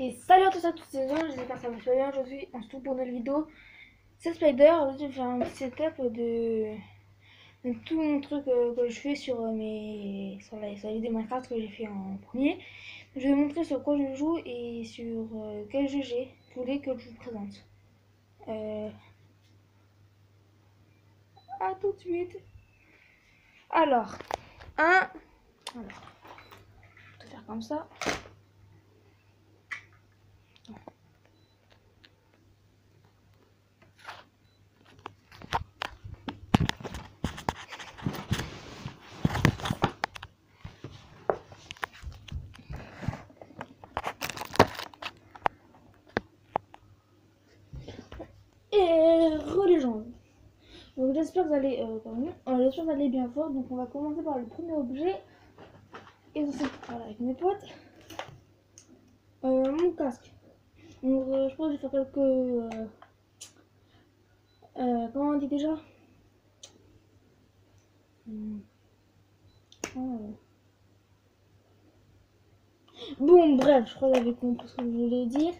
Et salut à tous ces gens, j'espère que ça va bien. Aujourd'hui, on se retrouve pour une nouvelle vidéo. C'est Spider. Aujourd'hui, je vais faire un petit setup de tout mon truc que je fais sur sur la vidéo Minecraft que j'ai fait en premier. Je vais vous montrer sur quoi je joue et sur quel jeu j'ai. Vous voulez que je vous présente. Euh, à tout de suite. Alors, alors, on va faire comme ça. Et les gens. Donc j'espère que vous allez j'espère que vous allez bien fort. Donc on va commencer par le premier objet. Et voilà, avec mes potes. Mon casque. Donc je pense que je vais faire quelques comment on dit déjà, bon bref, je crois que vous avez compris ce que je voulais dire.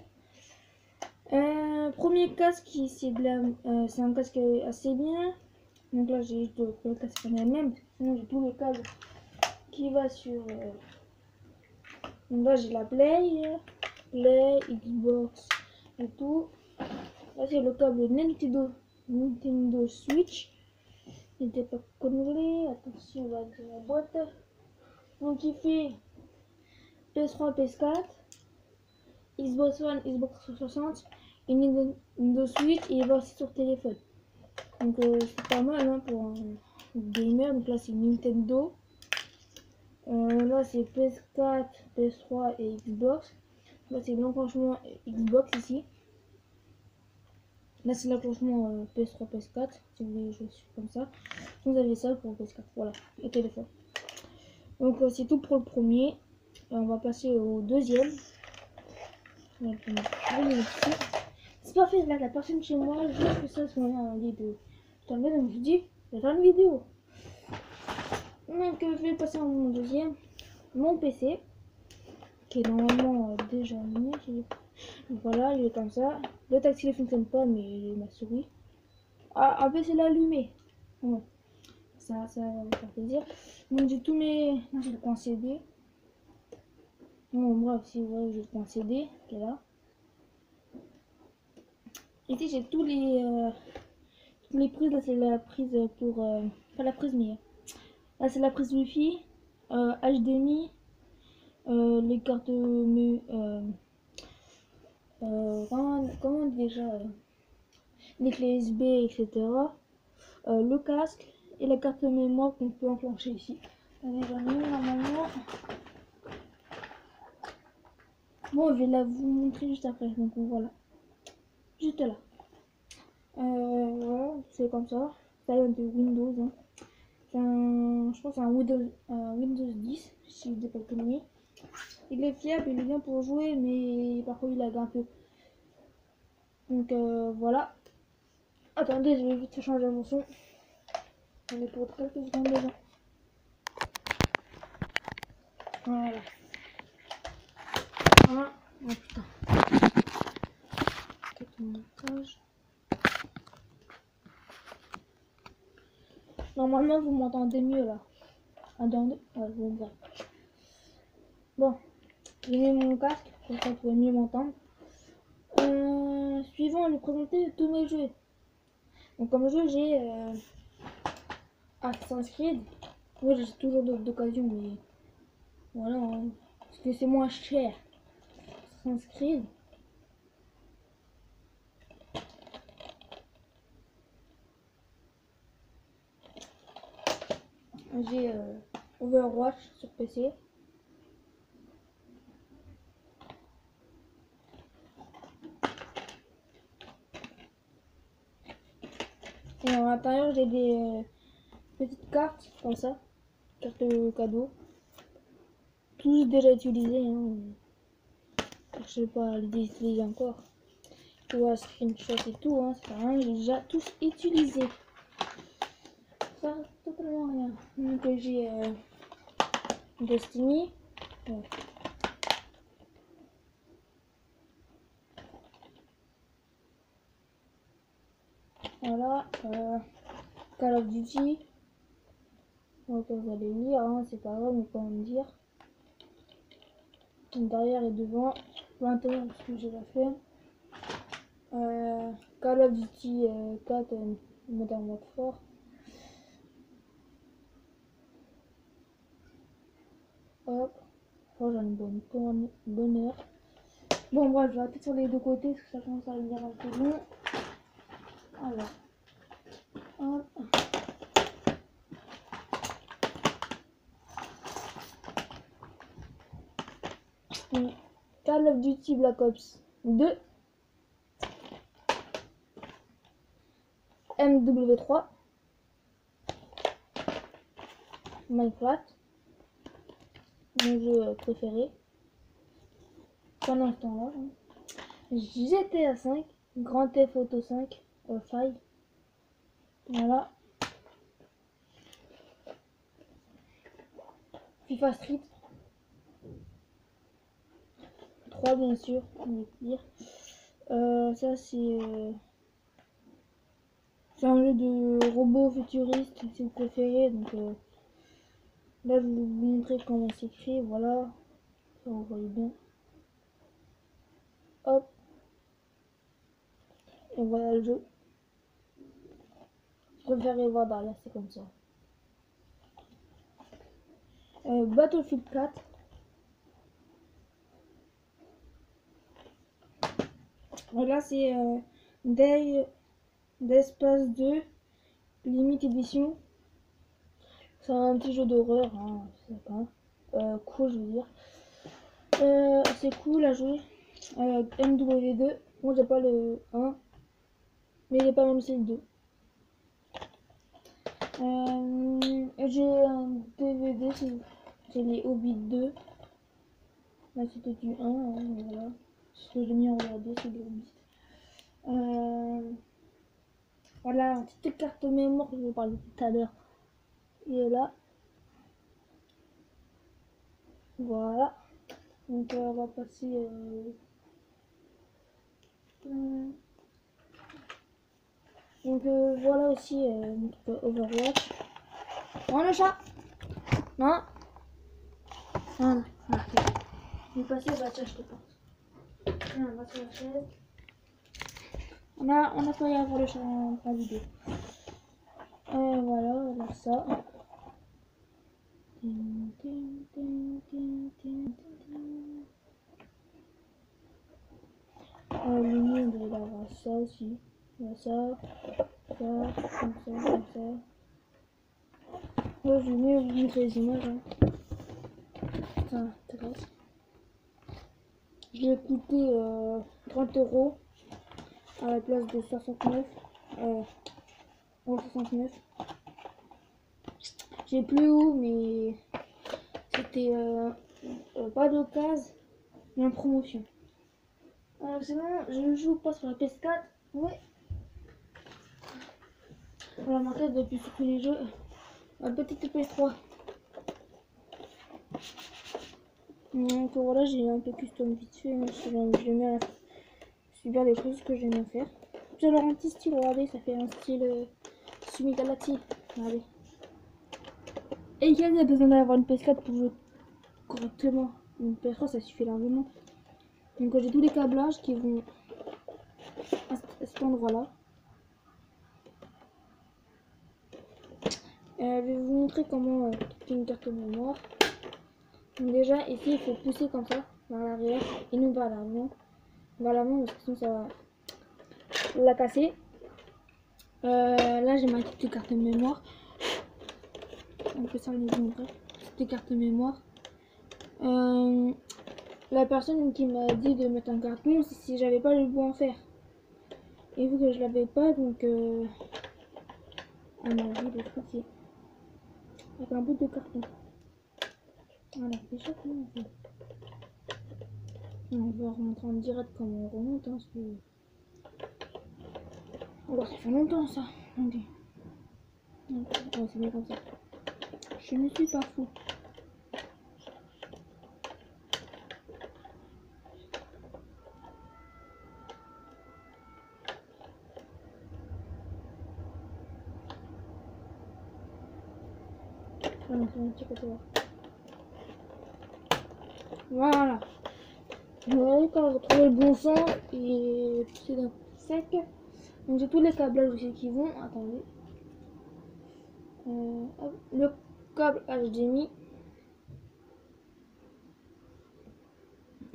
Premier casque, c'est un casque assez bien. Donc là j'ai juste le casque en elle-même, sinon j'ai tout le câble qui va sur donc là j'ai la Play, Xbox et tout. Là c'est le câble Nintendo Switch. N'était pas connecté, attention on va ouvrir la boîte. Donc il fait PS3, PS4, Xbox One, Xbox 360 et Nintendo Switch, et il va aussi sur téléphone. Donc c'est pas mal hein, pour un gamer. Donc là c'est Nintendo. Là c'est PS4, PS3 et Xbox. Là c'est l'enclenchement Xbox ici. Là c'est l'enclenchement PS3, PS4. Si vous voulez jouer comme ça. Vous avez ça pour PS4. Voilà, et téléphone. Donc c'est tout pour le premier. Et on va passer au deuxième. C'est pas fait, là la personne chez moi, juste que ça à ce moment-là, on dit de. Donc je dis, je vais faire une vidéo. Donc je vais passer à mon deuxième, mon PC, qui est normalement déjà allumé. Voilà, il est comme ça. Le tactile ne fonctionne pas, mais ma souris. Ah, un PC l'a allumé. Ouais. Ça va faire plaisir. Donc j'ai tous mes. Non, j'ai le point CD. Bon, bref, si vous voyez, j'ai le point CD qui est là. Ici, j'ai tous les prises. Là, c'est la prise pour. Pas la prise, mais. Là, c'est la prise Wi-Fi, HDMI, les cartes. Comment déjà les clés USB, etc. Le casque et la carte mémoire qu'on peut enclencher ici. J'en ai une normalement. Bon, je vais vous montrer juste après. Donc voilà. Juste là. Voilà, c'est comme ça. Ça vient de Windows. Hein. Je pense que c'est un Windows 10, si je dis pas de conneries. Il est fiable, il est bien pour jouer, mais parfois il lag un peu. Donc voilà. Attendez, je vais vite changer mon son. On est pour quelques secondes déjà. Voilà. Ah, oh putain. Quelques montages. Normalement, vous m'entendez mieux là. Attendez. Ouais, bon, bref. Bon, j'ai mis mon casque, comme ça vous pouvez mieux m'entendre. Suivant, je vais présenter tous mes jeux. Donc comme jeu, j'ai Assassin's Creed. Oui, j'ai toujours d'occasion, mais voilà, hein, parce que c'est moins cher. Assassin's Creed. J'ai Overwatch sur PC. Et à l'intérieur, j'ai des petites cartes comme ça, cartes cadeau. Tous déjà utilisés. Hein. Je sais pas les utiliser encore. Tu vois, screenshot et tout, hein, c'est rien, j'ai déjà tous utilisés. Ça, totalement rien. Donc j'ai Destiny. Ouais. Voilà. Call of Duty. Donc vous allez lire, hein, c'est pas grave, mais pas me dire. Derrière et devant. Maintenant parce que j'ai la flemme. Call of Duty 4 Modern Warfare. Hop. Oh, j'en ai bonne heure. Bon, bref, je vais arrêter sur les deux côtés parce que ça commence à devenir un peu long. Alors. Hop. Call of Duty Black Ops 2. MW3. Minecraft. Mon jeu préféré. Pendant ce temps-là. GTA 5. Grand Theft Auto 5. 5. Voilà. FIFA Street 3 bien sûr, on va dire. Ça c'est un jeu de robot futuriste, c'est le préféré. Donc là je vais vous montrer comment c'est écrit, voilà. Ça vous voyez bien. Hop. Et voilà le jeu. Je préfère voir derrière, c'est comme ça. Battlefield 4. Voilà, c'est d'Espace 2 Limite Edition. C'est un petit jeu d'horreur, hein, c'est pas cool, je veux dire. C'est cool à jouer. MW2. Moi j'ai pas le 1, mais il est pas même c'est le 2. J'ai un DVD, c'est les Hobbits 2. Là c'était du 1, hein, voilà. Ce que j'ai mis en regardé, c'est les Hobbits. Voilà, une petite carte mémoire que je vous parlais tout à l'heure. Il est là. Voilà. Donc on va passer donc voilà aussi Overwatch. Oh le chat. Non. Non, non. Je vais passer, bah tiens, je te porte. On va sur la chaise. On a failli avoir le chat en vidéo. Voilà, on a ça. Lui, on devrait avoir ça aussi. Il y a ça, comme ça. Moi, je vais mieux vous montrer les images. Hein. Ça m'intéresse. Je l'ai coûté 30 € à la place de 69. 69. J'ai plus où, mais c'était pas d'occasion, mais en promotion. Sinon, je joue pas sur la PS4. Ouais. Voilà, ma tête depuis sur tous les jeux. La petite PS3. Donc voilà, j'ai un peu custom vite fait. J'aime bien les choses que j'aime bien faire. J'ai alors un petit style, regardez, ça fait un style Sumi Galaxy. Regardez. Et il y a besoin d'avoir une PS4 pour jouer correctement. Une PS3 ça suffit largement. Donc j'ai tous les câblages qui vont à cet endroit là. Je vais vous montrer comment capter une carte mémoire. Donc déjà ici il faut pousser comme ça vers l'arrière et non vers l'avant. Vers l'avant parce que sinon ça va la casser. Là j'ai ma petite carte mémoire. On peut ça les montrer. Petite carte mémoire. La personne qui m'a dit de mettre un carton, c'est si j'avais pas le bout en fer. Et vu que je l'avais pas, donc elle m'a dit de truquer avec un bout de carton. Voilà, déjà comment on fait. On va remonter en direct comme on remonte. Hein, alors ça fait longtemps ça. Ok. Ouais, c'est bien comme ça. Je ne suis pas fou. Voilà, c'est un petit côté là. Voilà. Voilà, quand on retrouve le bon sens et c'est d'un coup sec. Donc j'ai tous les câblages aussi qui vont. Attendez. Hop, le câble HDMI.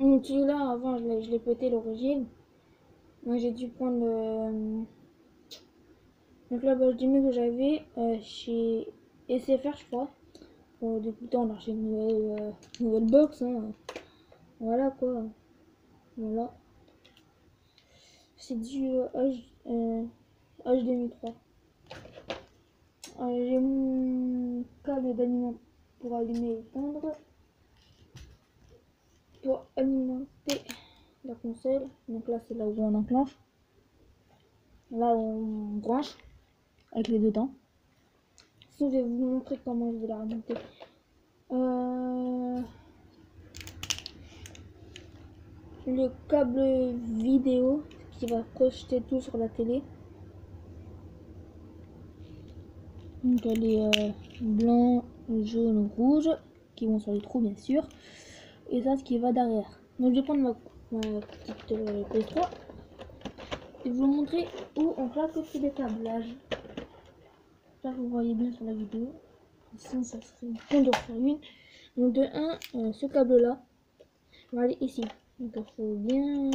Donc celui-là avant je l'ai pété l'origine. Donc j'ai dû prendre le câble HDMI que j'avais chez SFR je crois. Depuis le temps on a acheté une nouvelle box. Hein. Voilà quoi. Voilà. C'est du HDMI 3. J'ai mon câble d'alimentation pour allumer et éteindre. Pour alimenter la console. Donc là c'est là où on enclenche. Là où on branche avec les deux dents. Sinon je vais vous montrer comment je vais la remonter. Le câble vidéo qui va projeter tout sur la télé. Donc elle est blanc, jaune, rouge qui vont sur les trous bien sûr. Et ça ce qui va derrière. Donc je vais prendre ma petite PS3 et vous montrer où on place tous les câblages. Là vous voyez bien sur la vidéo. Sinon ça serait bon de refaire une. Donc de 1, ce câble là va aller ici. Donc il faut bien...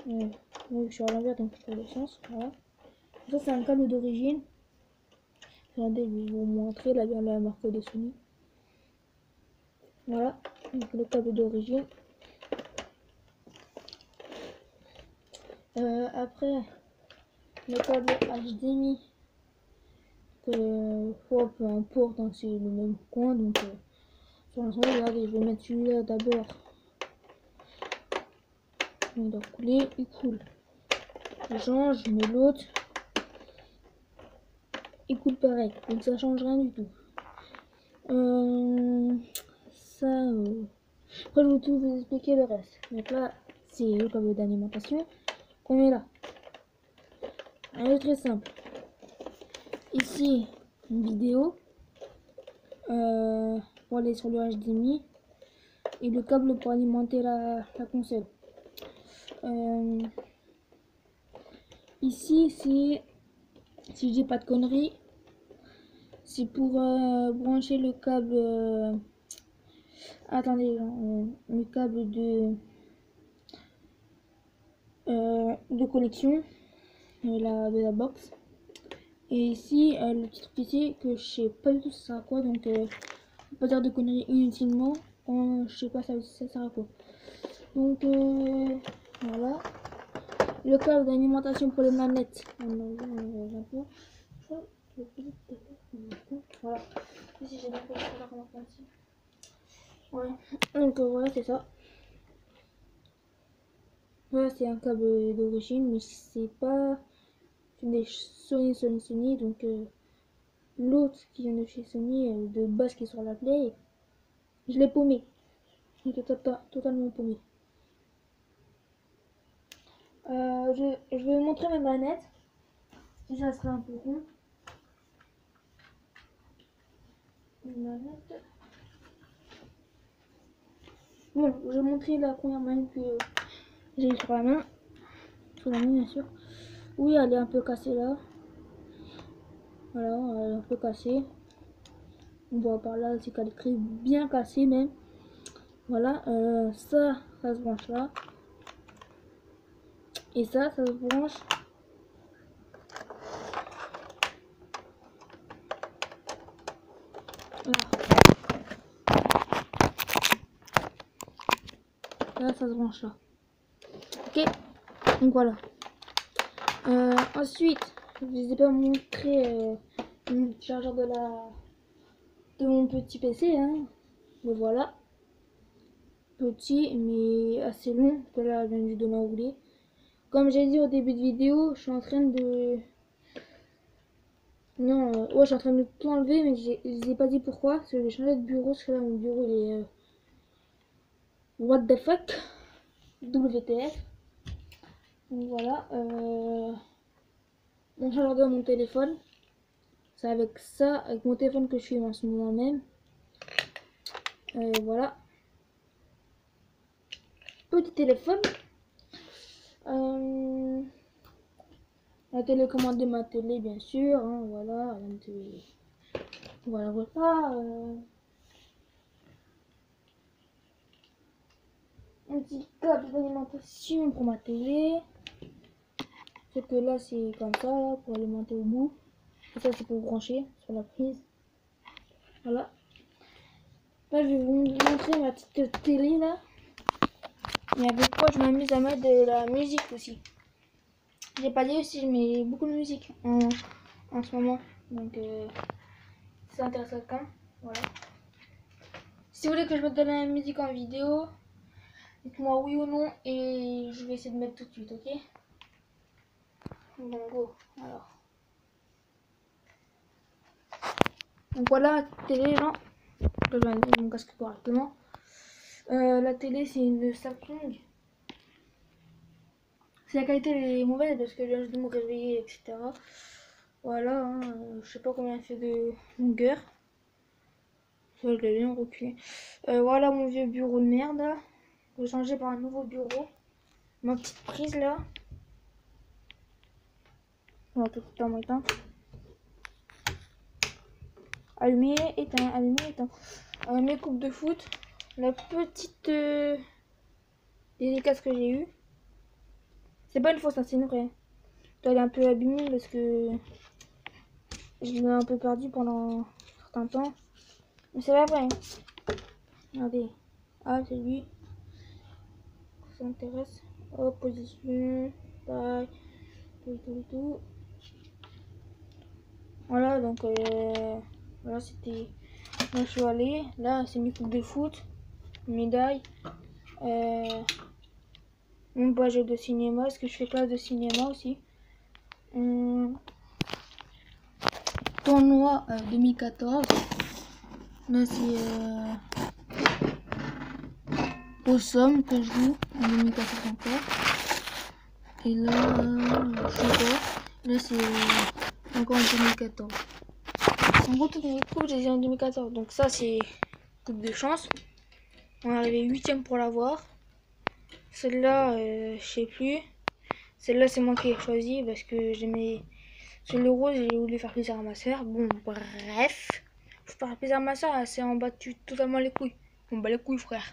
je suis à l'envers donc pour le sens. Voilà. Ça c'est un câble d'origine. Regardez, je vais vous montrer. Là il y a la marque de Sony. Voilà. Donc le câble d'origine. Après le câble HDMI que faut peu importe hein, c'est le même coin donc sur l'instant regardez je vais mettre celui-là d'abord. Il doit couler, il coule. Je change, je mets l'autre. Il coule pareil, donc ça change rien du tout. Après je vais tout vous expliquer le reste. Donc là c'est le câble d'alimentation qu'on met là. Elle est très simple. Ici une vidéo pour aller sur le HDMI et le câble pour alimenter la console. Ici c'est, si je dis pas de conneries, c'est pour brancher le câble attendez le câble de connexion de la box. Et ici le petit truc ici que je sais pas du tout ça sert à quoi, donc pas dire de conneries inutilement. Je sais pas ça sert à quoi. Donc voilà. Le câble d'alimentation pour les manettes. Voilà. Ici j'ai ouais. Donc voilà c'est ça. Voilà c'est un câble d'origine mais c'est pas des Sony donc l'autre qui vient de chez Sony de base qui est sur la Play, je l'ai paumé. Il était totalement paumé. Je vais vous montrer mes manettes. Si ça serait un peu rond. Une manette. Bon, je vais montrer la première manette que j'ai eu sur la main. Sur la main bien sûr. Oui, elle est un peu cassée là. Voilà, elle est un peu cassée. On voit par là, c'est qu'elle est bien cassée même. Voilà, ça se branche là. Et ça se branche là, ça se branche là. Ok, donc voilà. Ensuite, je vous ai pas montré le chargeur de mon petit PC, hein. Mais voilà, petit mais assez long. Parce que là, je viens de donner à rouler. Comme j'ai dit au début de vidéo, je suis en train de ouais, je suis en train de tout enlever, mais je vous ai pas dit pourquoi. Parce que j'ai changé de bureau. Parce que là, mon bureau il est what the fuck, WTF. Donc voilà, mon chargeur de mon téléphone. C'est avec ça, avec mon téléphone que je filme en ce moment même. Voilà. Petit téléphone. La télécommande de ma télé, bien sûr. Hein, voilà. Voilà, voilà. Un petit câble d'alimentation pour ma télé. Sauf que là, c'est comme ça, là, pour alimenter au bout. Et ça, c'est pour brancher sur la prise. Voilà. Là, je vais vous montrer ma petite télé, là. Et avec quoi je m'amuse à mettre de la musique aussi. J'ai pas dit aussi, je mets beaucoup de musique en ce moment. Donc, ça intéresse quelqu'un. Voilà. Si vous voulez que je mette de la musique en vidéo, dites-moi oui ou non et je vais essayer de mettre tout de suite, ok? Bon, go. Alors. Donc voilà la télé, là. Je vais mettre mon casque correctement. La télé, c'est une Samsung. Si la qualité elle est mauvaise parce que je viens de me réveiller, etc. Voilà, hein, je sais pas combien il fait de longueur. Je l'ai bien reculé. Voilà mon vieux bureau de merde. Je vais changer par un nouveau bureau. Ma petite prise là. On va tout le temps. Allumé, éteint, allumé, éteint. Mes coupes de foot. La petite dédicace que j'ai eue. C'est pas une fausse, hein, c'est une vraie. Elle est un peu abîmée parce que je l'ai un peu perdu pendant un certain temps. Mais c'est la vraie. Regardez. Ah, c'est lui. Ça m'intéresse. Hop, position. Taille. Tout. Voilà, donc voilà, c'était. Là, je suis allée. Là, c'est mes coupes de foot. Médaille. Mon badge de cinéma. Parce que je fais classe de cinéma aussi. Tournoi 2014. Là, c'est au Somme que je joue en 2014 encore. Et là, je sais pas. Là, c'est encore en 2014. En gros, toutes mes coupes, j'ai en 2014. Donc, ça, c'est coupe de chance. On est arrivé 8ème pour l'avoir. Celle-là, je sais plus. Celle-là, c'est moi qui ai choisi parce que j'aimais. Sur le rose, j'ai voulu faire plaisir à ma soeur. Bon, bref. Faut faire plaisir à ma soeur, elle s'est en battu totalement les couilles. On bat les couilles, frère.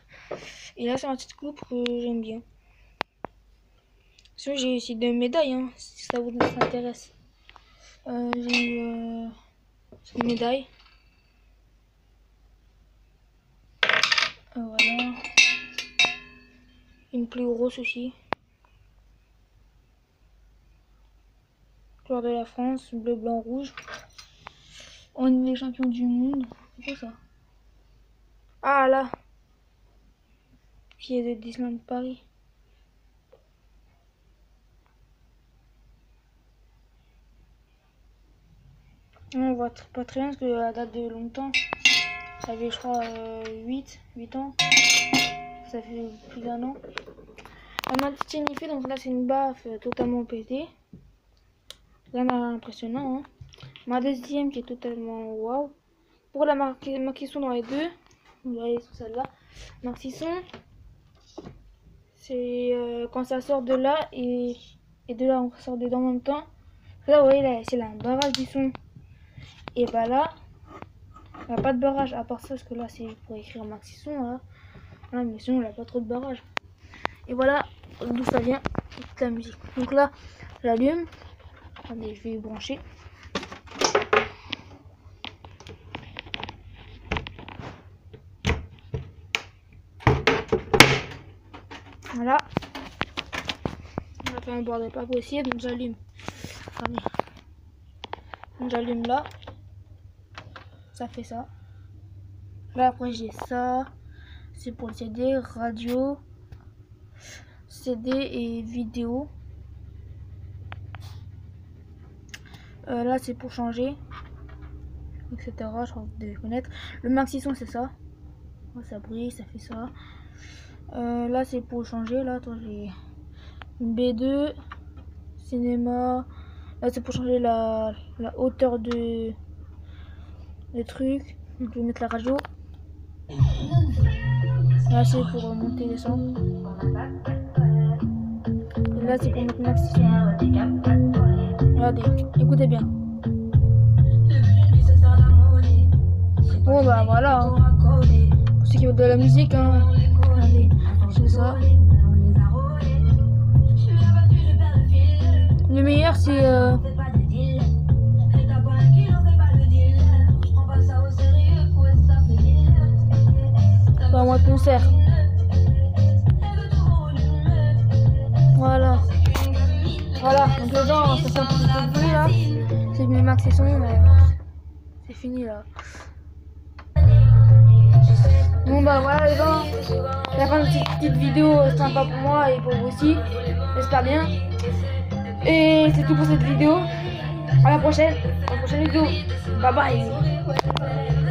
Et là, c'est ma petite coupe que j'aime bien. Sinon, j'ai aussi des médailles, hein, si ça vous intéresse. J'ai eu une médaille. Voilà. Une plus grosse aussi. Couleur de la France, bleu, blanc, rouge. On est les champions du monde. C'est quoi ça? Ah là, qui est de Disneyland Paris. On voit pas très bien parce que la date de longtemps. Ça fait je crois 8 ans. Ça fait plus d'1 an. On m'a signifié, donc là c'est une baffe totalement pétée. Rien d'impressionnant. Hein. Ma deuxième qui est totalement waouh. Pour la marquisson dans les deux. Vous voyez sur celle-là. Marquisson. C'est quand ça sort de là et de là on sort dedans en même temps. Là vous voyez là c'est là un barrage du son. Et bah là il n'y a pas de barrage à part ça parce que là c'est pour écrire Maxi-son là. Voilà, mais sinon il n'y a pas trop de barrage. Et voilà d'où ça vient toute la musique. Donc là j'allume. Attendez, je vais brancher. Voilà. On va faire un bordel pas possible, donc j'allume. Attendez. Donc j'allume là. Ça fait ça. Là après j'ai ça. C'est pour le CD, radio, CD et vidéo. Là c'est pour changer, etc. Je crois que vous devez connaître. Le maxi-son c'est ça. Ça brille, ça fait ça. Là c'est pour changer. Là attends, j'ai une B2, cinéma. Là c'est pour changer la hauteur de les trucs. Donc je vais mettre la radio. Là c'est pour monter les sons. Et là c'est pour mettre max son. Regardez, écoutez bien. Bon bah voilà. Pour ceux qui veulent de la musique, hein. Regardez, c'est ça. Le meilleur c'est un mois de concert. Voilà. Voilà, donc les gens, ça fait un peu de bruit là. C'est mieux max et son, mais c'est fini là. Bon bah voilà les gens, c'est la fin de cette petite vidéo sympa pour moi et pour vous aussi, j'espère bien. Et c'est tout pour cette vidéo. À la prochaine vidéo. Bye bye.